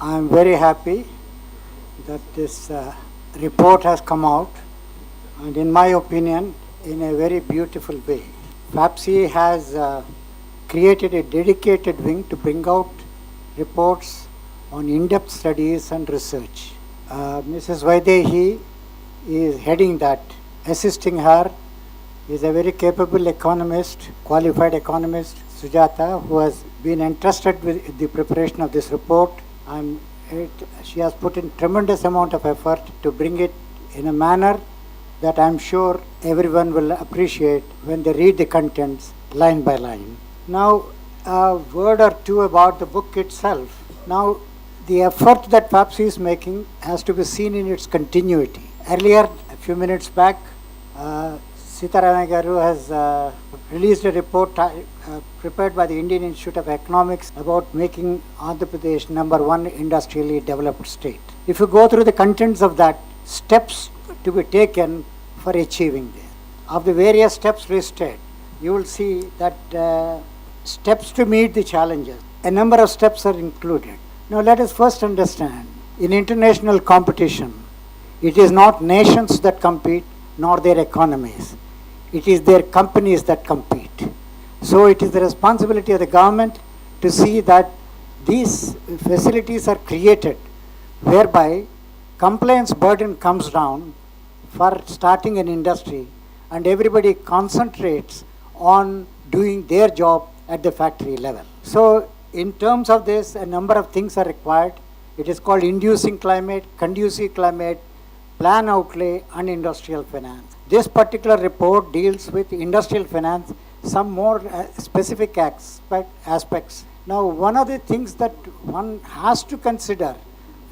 I'm very happy that this report has come out, and in my opinion, in a very beautiful way. FAPSI has created a dedicated wing to bring out reports on in-depth studies and research. Mrs. Vaidehi is heading that. Assisting her is a very capable economist, qualified economist, Sujata, who has been entrusted with the preparation of this report, and she has put in tremendous amount of effort to bring it in a manner that I'm sure everyone will appreciate when they read the contents line by line. Now, a word or two about the book itself. Now, the effort that FAPSI is making has to be seen in its continuity. Earlier, a few minutes back, Sitaramaiah Garu has released a report prepared by the Indian Institute of Economics about making Andhra Pradesh #1 industrially developed state. If you go through the contents of that, steps to be taken for achieving this. Of the various steps listed, you will see that steps to meet the challenges. A number of steps are included. Now let us first understand, in international competition, it is not nations that compete, nor their economies. It is their companies that compete. So it is the responsibility of the government to see that these facilities are created whereby compliance burden comes down for starting an industry, and everybody concentrates on doing their job at the factory level. So in terms of this, a number of things are required. It is called inducing climate, conducive climate, plan outlay, and industrial finance. This particular report deals with industrial finance, some more specific aspects. Now, one of the things that one has to consider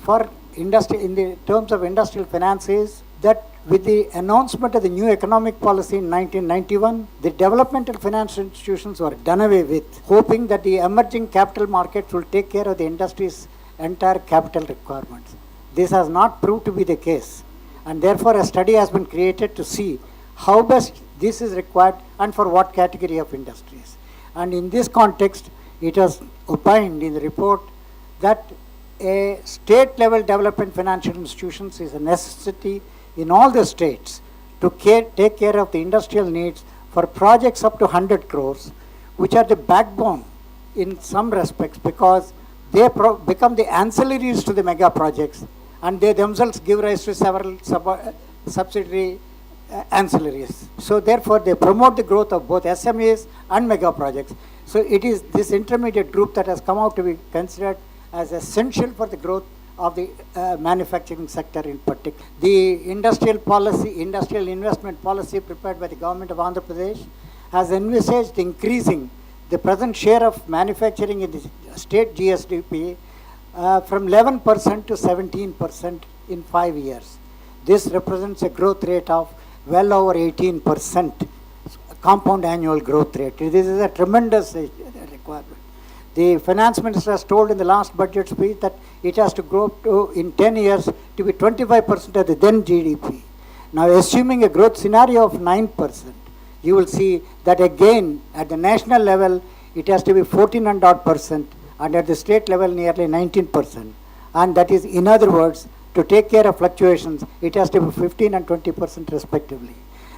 for industry in the terms of industrial finance is that with the announcement of the new economic policy in 1991, the developmental financial institutions were done away with, hoping that the emerging capital markets will take care of the industry's entire capital requirements. This has not proved to be the case, and therefore a study has been created to see how best this is required and for what category of industries. And in this context, it was opined in the report that a state level development financial institutions is a necessity in all the states to take care of the industrial needs for projects up to 100 crores, which are the backbone in some respects because they become the ancillaries to the mega projects, and they themselves give rise to several subsidiary ancillaries. So therefore, they promote the growth of both SMEs and mega projects. So it is this intermediate group that has come out to be considered as essential for the growth of the manufacturing sector in particular. The industrial investment policy prepared by the government of Andhra Pradesh has envisaged increasing the present share of manufacturing in the state GSDP from 11% to 17% in 5 years. This represents a growth rate of well over 18% compound annual growth rate. This is a tremendous requirement. The finance minister has told in the last budget speech that it has to grow to, in 10 years, to be 25% of the then GDP. Now, assuming a growth scenario of 9%, you will see that again, at the national level, it has to be 14.5%, and at the state level, nearly 19%. And that is, in other words, to take care of fluctuations, it has to be 15 and 20% respectively.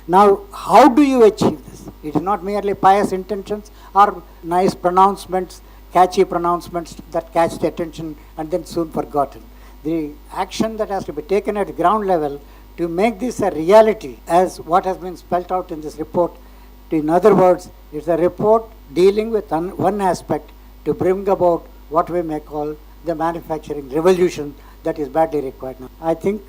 Now, how do you achieve this? It is not merely pious intentions or nice pronouncements, catchy pronouncements that catch the attention and then soon forgotten. The action that has to be taken at ground level to make this a reality, as what has been spelled out in this report. In other words, it's a report dealing with one aspect to bring about what we may call the manufacturing revolution that is badly required now. I think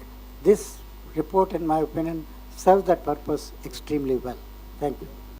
this report, in my opinion, serves that purpose extremely well. Thank you.